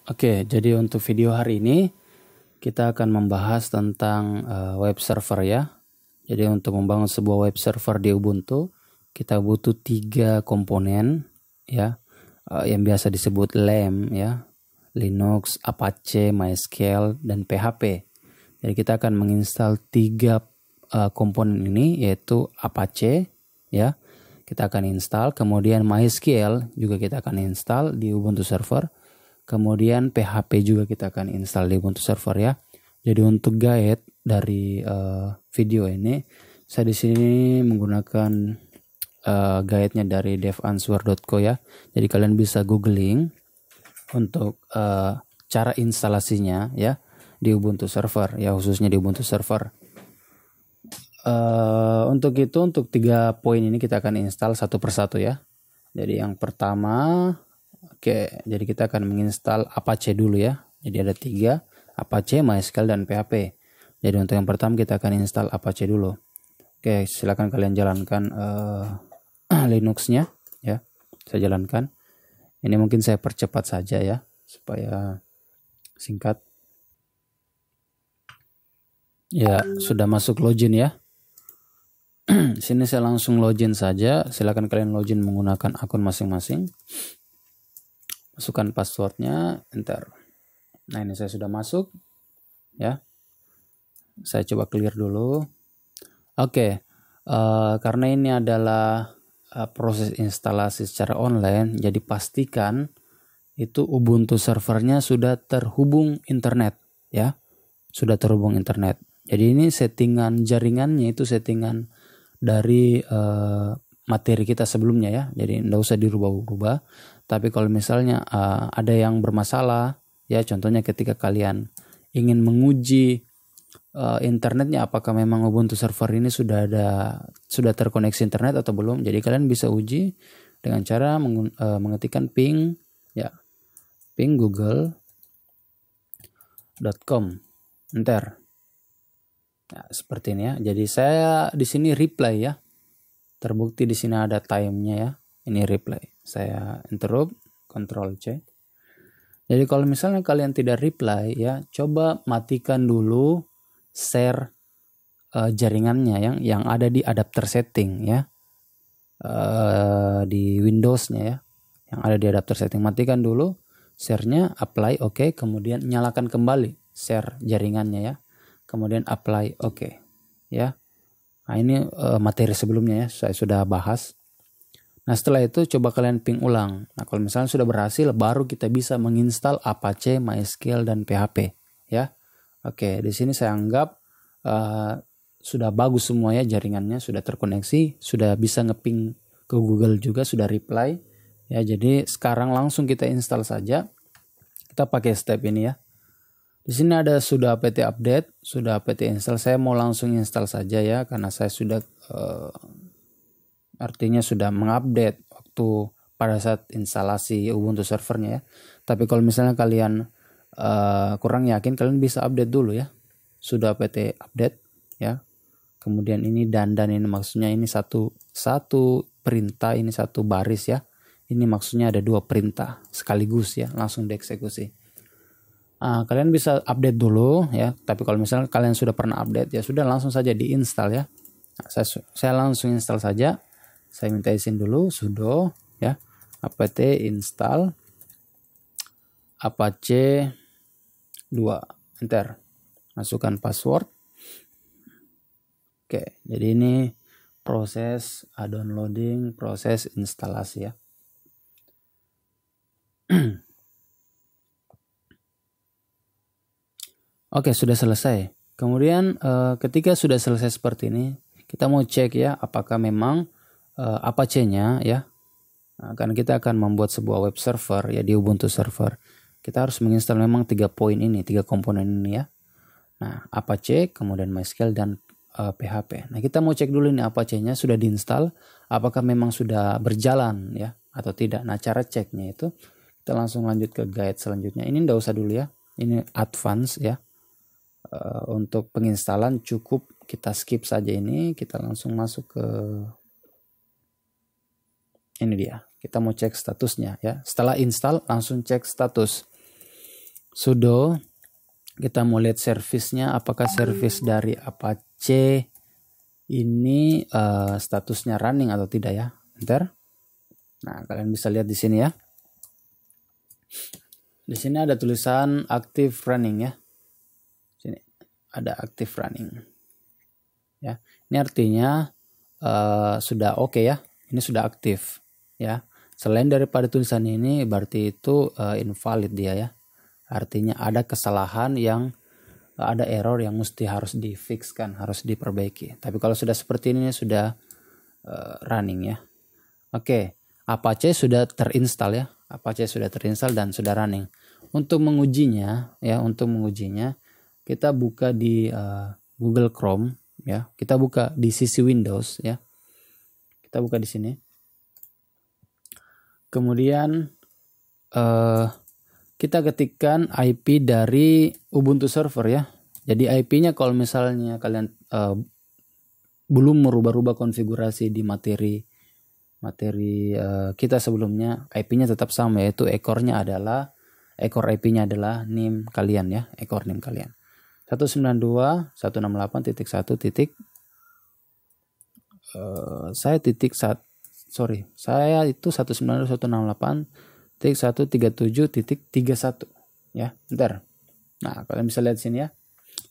Oke, jadi untuk video hari ini kita akan membahas tentang web server ya. Jadi untuk membangun sebuah web server di Ubuntu, kita butuh 3 komponen ya, yang biasa disebut LAM ya, Linux, Apache, MySQL, dan PHP. Jadi kita akan menginstal 3 komponen ini, yaitu Apache ya, kita akan install, kemudian MySQL juga kita akan install di Ubuntu server. Kemudian PHP juga kita akan install di Ubuntu server ya. Jadi untuk guide dari video ini, saya di sini menggunakan guide-nya dari devanswer.co ya. Jadi kalian bisa googling untuk cara instalasinya ya di Ubuntu server ya, khususnya di Ubuntu server. Untuk 3 poin ini kita akan install satu persatu ya. Jadi yang pertama, jadi kita akan menginstal Apache dulu ya. Jadi ada 3, Apache, MySQL, dan PHP. Jadi untuk yang pertama kita akan install Apache dulu. Oke, silakan kalian jalankan Linux-nya ya. Saya jalankan. Ini mungkin saya percepat saja ya, supaya singkat. Ya, sudah masuk login ya. Sini saya langsung login saja. Silakan kalian login menggunakan akun masing-masing. Masukkan passwordnya, enter. Nah, ini saya sudah masuk ya. Saya coba clear dulu. Oke, karena ini adalah proses instalasi secara online, jadi pastikan itu Ubuntu servernya sudah terhubung internet ya. Sudah terhubung internet. Jadi ini settingan jaringannya itu settingan dari materi kita sebelumnya ya. Jadi tidak usah dirubah-rubah. Tapi kalau misalnya ada yang bermasalah ya, contohnya ketika kalian ingin menguji internetnya, apakah memang Ubuntu server ini sudah terkoneksi internet atau belum. Jadi kalian bisa uji dengan cara mengetikkan ping ya, ping google.com, enter. Nah, seperti ini ya. Jadi saya di sini reply ya. Terbukti di sini ada time-nya ya. Ini reply. Saya interrupt, Ctrl C. Jadi kalau misalnya kalian tidak reply ya, coba matikan dulu share jaringannya yang ada di adapter setting ya. Di Windows-nya ya. Yang ada di adapter setting, matikan dulu share-nya, apply oke, kemudian nyalakan kembali share jaringannya ya. Kemudian apply oke ya. Nah, ini materi sebelumnya ya, saya sudah bahas. Nah, setelah itu coba kalian ping ulang. Nah, kalau misalnya sudah berhasil, baru kita bisa menginstal Apache, MySQL, dan PHP ya. Oke, di sini saya anggap sudah bagus semua ya, jaringannya sudah terkoneksi, sudah bisa ngeping ke Google juga, sudah reply ya. Jadi sekarang langsung kita install saja. Kita pakai step ini ya. Di sini ada sudah apt update, sudah apt install. Saya mau langsung install saja ya, karena saya sudah artinya sudah mengupdate waktu pada saat instalasi Ubuntu servernya ya. Tapi kalau misalnya kalian kurang yakin, kalian bisa update dulu ya. Sudah apt update ya. Kemudian ini dan ini maksudnya ini satu perintah, ini satu baris ya. Ini maksudnya ada 2 perintah sekaligus ya, langsung dieksekusi. Kalian bisa update dulu ya. Tapi kalau misalnya kalian sudah pernah update ya, sudah langsung saja diinstal ya. Nah, saya langsung install saja. Saya minta izin dulu sudo ya, apt install Apache 2, enter. Masukkan password. Oke, jadi ini proses downloading, proses instalasi ya. Oke, sudah selesai. Kemudian ketika sudah selesai seperti ini, kita mau cek ya apakah memang Apache-nya ya. Nah, karena kita akan membuat sebuah web server ya di Ubuntu server. Kita harus menginstal memang 3 poin ini, 3 komponen ini ya. Nah, Apache, kemudian MySQL, dan PHP. Nah, kita mau cek dulu ini Apache-nya sudah diinstal, apakah memang sudah berjalan ya atau tidak. Nah, cara ceknya itu kita langsung lanjut ke guide selanjutnya. Ini enggak usah dulu ya. Ini advance ya. Untuk penginstalan cukup kita skip saja ini, kita langsung masuk ke ini dia. Kita mau cek statusnya ya. Setelah install langsung cek status. sudo kita mau lihat servisnya, apakah servis dari Apache ini statusnya running atau tidak ya. Enter. Nah, kalian bisa lihat di sini ya. Di sini ada tulisan active running ya. Sini ada active running. Ya, ini artinya sudah oke ya. Ini sudah aktif ya. Selain daripada tulisan ini berarti itu invalid dia ya. Artinya ada kesalahan yang ada error yang mesti harus difixkan, harus diperbaiki. Tapi kalau sudah seperti ini sudah running ya. Oke, Apache sudah terinstall ya. Apache sudah terinstall dan sudah running. Untuk mengujinya ya, kita buka di Google Chrome ya. Kita buka di sisi Windows ya. Kita buka di sini. Kemudian kita ketikkan IP dari Ubuntu server ya. Jadi IP-nya kalau misalnya kalian belum merubah-rubah konfigurasi di materi kita sebelumnya, IP-nya tetap sama, yaitu ekor IP-nya adalah NIM kalian ya, ekor NIM kalian. 192.168.1 saya itu 192.168.137.31 ya. Bentar. Nah, kalian bisa lihat sini ya.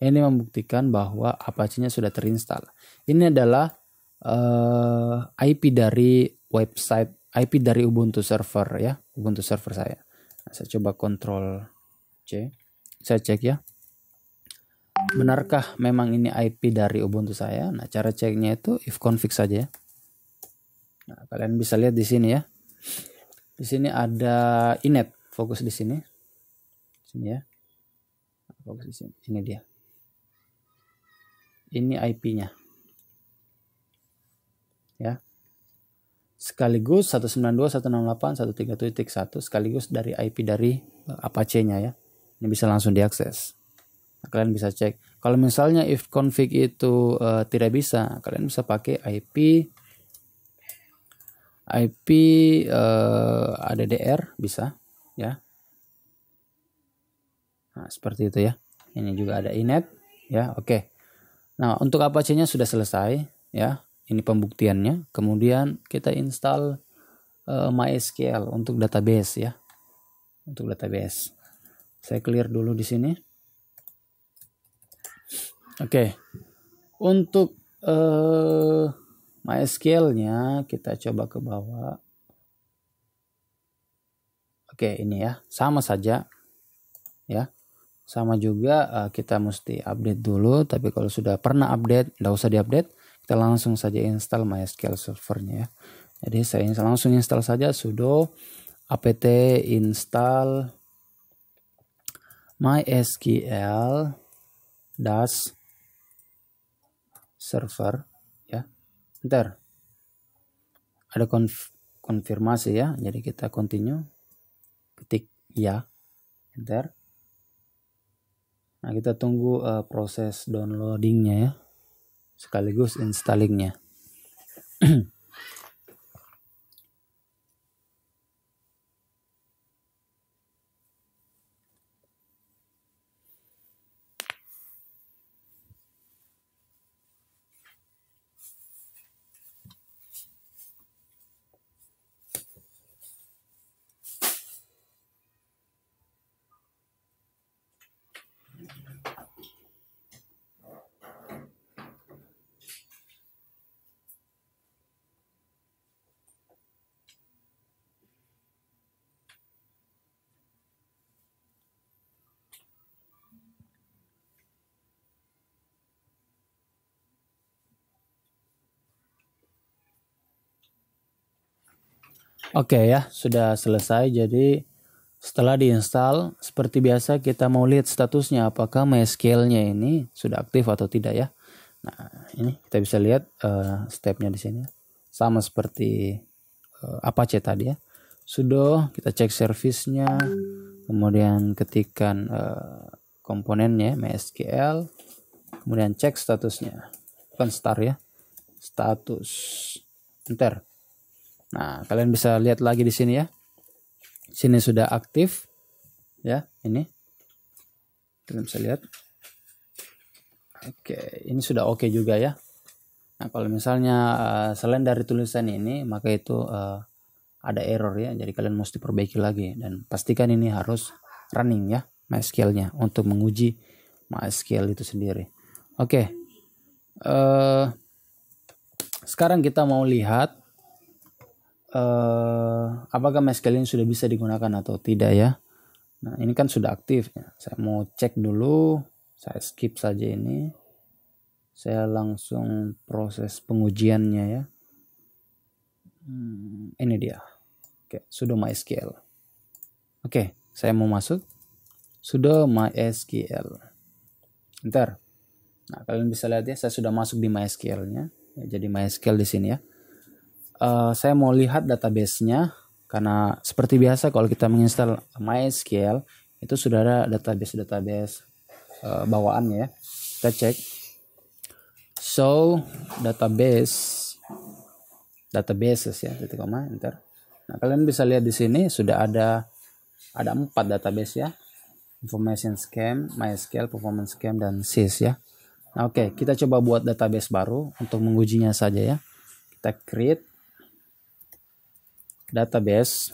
Ini membuktikan bahwa Apache-nya sudah terinstall. Ini adalah IP dari website, IP dari Ubuntu server ya, Ubuntu server saya. Nah, saya coba Ctrl C. Saya cek ya. Benarkah memang ini IP dari Ubuntu saya? Nah, cara ceknya itu if config saja ya. Nah, kalian bisa lihat di sini ya. Di sini ada inet, fokus di sini. Sini ya. Fokus di sini. Ini dia. Ini IP-nya. Ya. Sekaligus 192.168.137.1 sekaligus dari IP dari Apache-nya ya. Ini bisa langsung diakses. Nah, kalian bisa cek. Kalau misalnya if config itu tidak bisa, kalian bisa pakai IP ADDR bisa ya. Nah, seperti itu ya. Ini juga ada inet ya. Oke. Nah, untuk Apache-nya sudah selesai ya. Ini pembuktiannya. Kemudian kita install MySQL untuk database ya. Untuk database. Saya clear dulu di sini. Oke. Untuk MySQL-nya kita coba ke bawah. Oke, ini ya. Sama saja. Ya. Sama juga kita mesti update dulu. Tapi kalau sudah pernah update, nggak usah diupdate. Kita langsung saja install MySQL servernya ya. Jadi saya langsung install saja sudo apt install MySQL dash server ya. Bentar. Ada konfirmasi ya. Jadi kita continue. Ketik ya. Enter. Nah, kita tunggu proses downloadingnya ya. Sekaligus installingnya. Oke ya, sudah selesai. Jadi setelah diinstal, seperti biasa kita mau lihat statusnya apakah MySQL-nya ini sudah aktif atau tidak ya. Nah, ini kita bisa lihat stepnya di sini. Sama seperti Apache tadi ya. Sudo, kita cek servisnya, kemudian ketikkan komponennya MySQL, kemudian cek statusnya. Bukan star ya. Status. Enter. Nah, kalian bisa lihat lagi di sini ya. Sini sudah aktif ya, ini. Kita bisa lihat. Oke, ini sudah oke juga ya. Nah, kalau misalnya selain dari tulisan ini, maka itu ada error ya. Jadi kalian mesti perbaiki lagi dan pastikan ini harus running ya MySQL-nya untuk menguji MySQL itu sendiri. Oke. Sekarang kita mau lihat apakah MySQL ini sudah bisa digunakan atau tidak ya. Nah, ini kan sudah aktif ya. Saya mau cek dulu. Saya skip saja ini. Saya langsung proses pengujiannya ya. Ini dia. Oke, sudo MySQL. Oke, saya mau masuk. Sudo MySQL. Bentar. Nah, kalian bisa lihat ya, saya sudah masuk di MySQL-nya. Ya, jadi MySQL di sini ya. Saya mau lihat database-nya. Karena seperti biasa kalau kita menginstal MySQL, itu sudah ada database bawaannya ya. Kita cek. So, databases ya, titik koma, enter. Nah, kalian bisa lihat di sini sudah ada 4 database ya. Information Scheme, MySQL, Performance Scheme, dan SYS ya. Nah, oke, kita coba buat database baru untuk mengujinya saja ya. Kita create database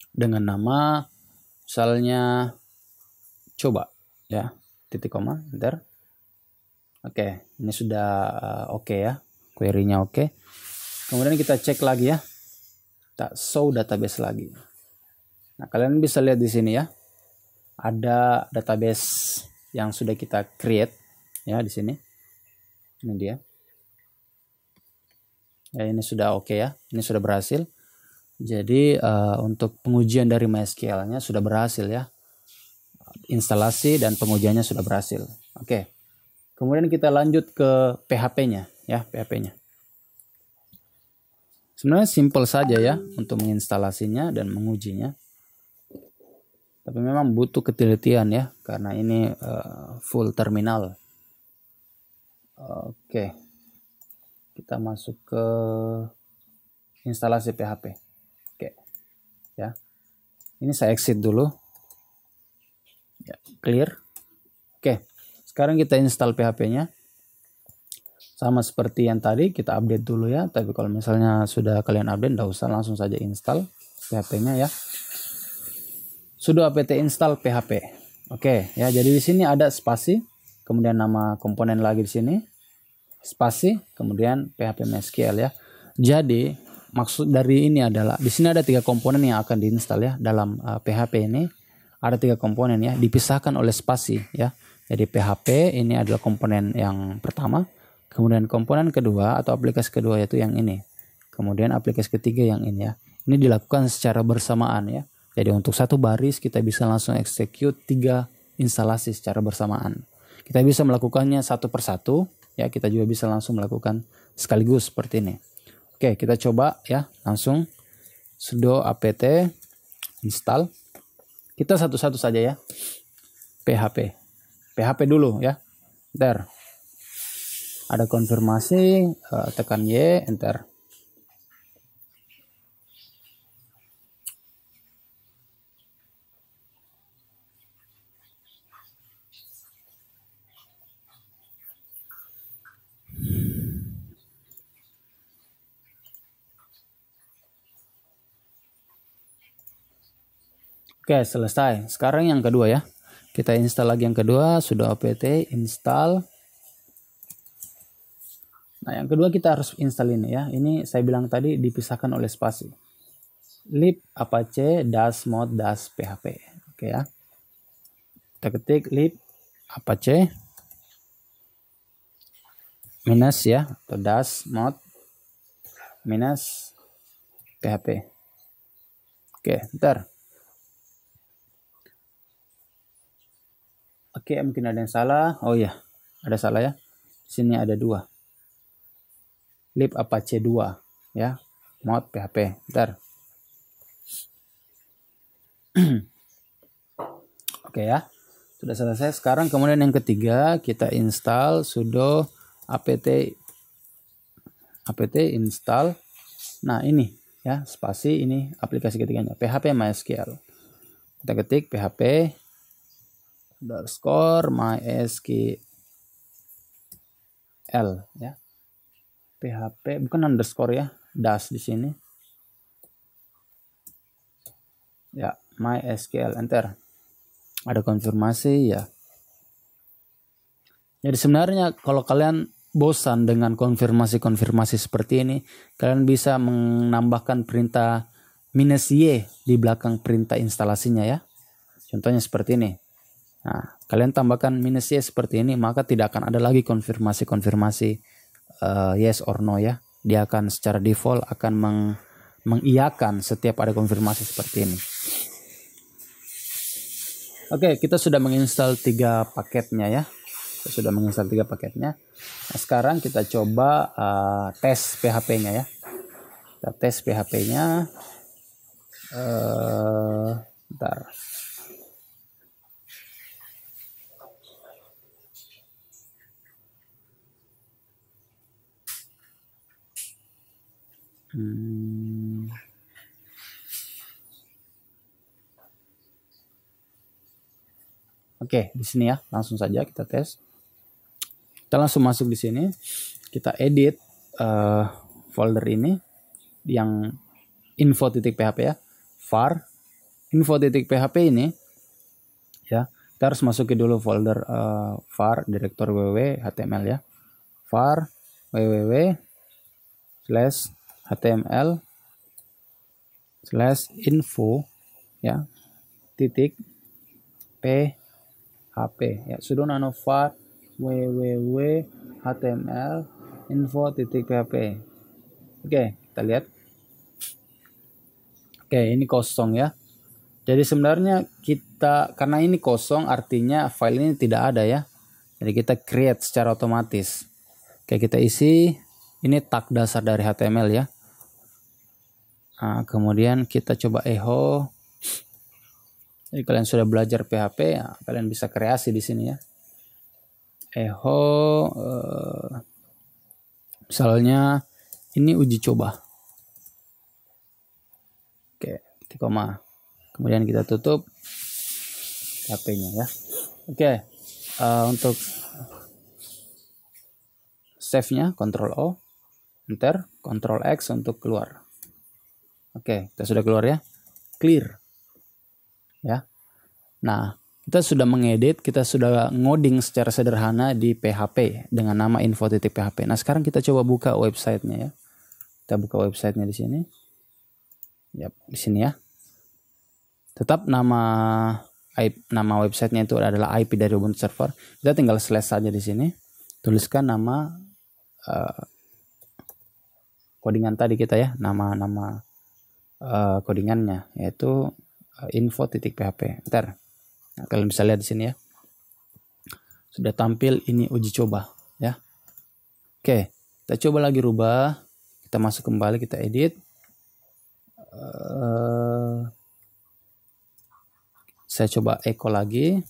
dengan nama misalnya coba ya, titik koma, enter. Oke, ini sudah oke ya, query-nya oke. Kemudian kita cek lagi ya, kita show database lagi. Nah, kalian bisa lihat di sini ya, ada database yang sudah kita create ya di sini. Ini dia. Ya, ini sudah oke ya, ini sudah berhasil. Jadi untuk pengujian dari MySQL-nya sudah berhasil ya. Instalasi dan pengujiannya sudah berhasil. Oke. Kemudian kita lanjut ke PHP-nya ya, PHP-nya. Sebenarnya simple saja ya untuk menginstalasinya dan mengujinya. Tapi memang butuh ketelitian ya karena ini full terminal. Oke. Kita masuk ke instalasi PHP. Oke. Ya. Ini saya exit dulu. Ya, clear. Oke. Sekarang kita install PHP-nya. Sama seperti yang tadi, kita update dulu ya. Tapi kalau misalnya sudah kalian update, nggak usah, langsung saja install PHP-nya ya. Sudo apt install PHP. Oke, ya. Jadi di sini ada spasi, kemudian nama komponen lagi di sini, spasi, kemudian PHP MySQL ya. Jadi maksud dari ini adalah di sini ada 3 komponen yang akan diinstal ya dalam PHP ini. Ada 3 komponen ya, dipisahkan oleh spasi ya. Jadi PHP ini adalah komponen yang pertama, kemudian komponen kedua atau aplikasi kedua yaitu yang ini. Kemudian aplikasi ketiga yang ini ya. Ini dilakukan secara bersamaan ya. Jadi untuk satu baris kita bisa langsung execute 3 instalasi secara bersamaan. Kita bisa melakukannya satu persatu ya, kita juga bisa langsung melakukan sekaligus seperti ini. Oke, kita coba ya, langsung sudo apt install. Kita satu-satu saja ya. PHP dulu ya. Enter. Ada konfirmasi, tekan Y, enter. Oke, selesai. Sekarang yang kedua ya. Kita install lagi yang kedua, sudo apt install. Nah, yang kedua kita harus install ini ya. Ini saya bilang tadi dipisahkan oleh spasi. Lib apache -mod -php. Oke ya. Kita ketik lib apache minus ya, atau -mod minus php. Oke, ntar. Oke, mungkin ada yang salah. Oh ya, ada salah ya. Sini ada 2. Lib apache 2 ya, mod php. Ntar. Oke ya. Sudah selesai. Sekarang kemudian yang ketiga kita install sudo apt install. Nah, ini ya, spasi ini aplikasi ketiganya, PHP MySQL. Kita ketik PHP underscore MySQL ya. PHP bukan underscore ya, dash di sini. Ya, MySQL, enter. Ada konfirmasi ya. Jadi sebenarnya kalau kalian bosan dengan konfirmasi-konfirmasi seperti ini, kalian bisa menambahkan perintah -y di belakang perintah instalasinya ya. Contohnya seperti ini. Nah, kalian tambahkan -y seperti ini, maka tidak akan ada lagi konfirmasi-konfirmasi yes or no ya. Dia akan secara default akan mengiyakan setiap ada konfirmasi seperti ini. Oke, kita sudah menginstal 3 paketnya ya. Kita sudah menginstal 3 paketnya. Nah, sekarang kita coba tes PHP-nya ya. Kita tes PHP-nya. Bentar. Oke, di sini ya, langsung saja kita tes. Kita langsung masuk di sini. Kita edit folder ini yang info.php ya. var info.php ini ya. Kita harus masukin dulu folder var direktur www html ya. var www/html/info ya titik php ya, sudo nano var www.html/info.php. Oke, kita lihat. Oke, ini kosong ya. Jadi sebenarnya kita, karena ini kosong artinya file ini tidak ada ya. Jadi kita create secara otomatis. Oke, kita isi. Ini tag dasar dari HTML ya. Nah, kemudian kita coba echo. Jadi kalian sudah belajar PHP, ya, kalian bisa kreasi di sini ya. Echo, misalnya ini uji coba. Oke, titik koma. Kemudian kita tutup PHP-nya ya. Oke, untuk save-nya Ctrl O, enter, Ctrl X untuk keluar. Oke, kita sudah keluar ya. Clear. Ya. Nah, kita sudah mengedit, kita sudah ngoding secara sederhana di PHP dengan nama info.php. Nah, sekarang kita coba buka websitenya ya. Kita buka websitenya di sini. Yap, di sini ya. Tetap nama websitenya itu adalah IP dari Ubuntu server. Kita tinggal slash saja di sini. Tuliskan nama codingan tadi kita ya, nama codingannya yaitu info.php. Ntar nah, kalian bisa lihat di sini ya. Sudah tampil ini uji coba ya. Oke, kita coba lagi rubah. Kita masuk kembali, kita edit. Saya coba echo lagi.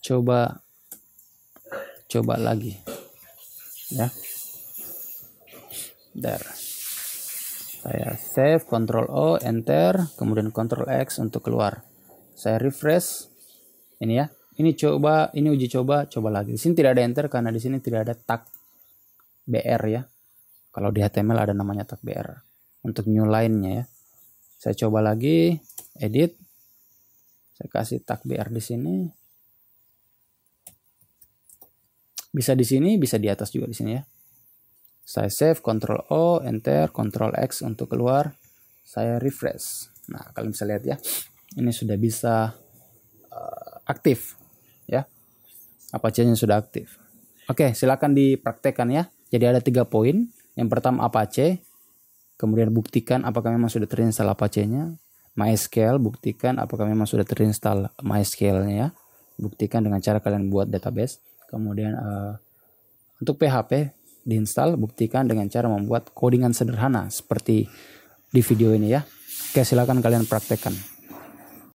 Coba lagi. Ya. There. Saya save, Ctrl O, enter, kemudian Ctrl X untuk keluar. Saya refresh. Ini ya. Ini coba, ini uji coba lagi. Di sini tidak ada enter karena di sini tidak ada tag BR ya. Kalau di HTML ada namanya tag BR untuk new line-nya ya. Saya coba lagi, edit. Saya kasih tag BR di sini. Bisa di sini, bisa di atas juga di sini ya. Saya save, Ctrl O, enter, Ctrl X untuk keluar. Saya refresh. Nah, kalian bisa lihat ya. Ini sudah bisa aktif ya. Apache-nya sudah aktif. Oke, silakan dipraktekkan ya. Jadi ada 3 poin. Yang pertama Apache. Kemudian buktikan apakah memang sudah terinstall Apache-nya. MySQL, buktikan apakah memang sudah terinstall MySQL-nya ya. Buktikan dengan cara kalian buat database. Kemudian untuk PHP diinstal, buktikan dengan cara membuat codingan sederhana seperti di video ini ya. Oke, silakan kalian praktekkan.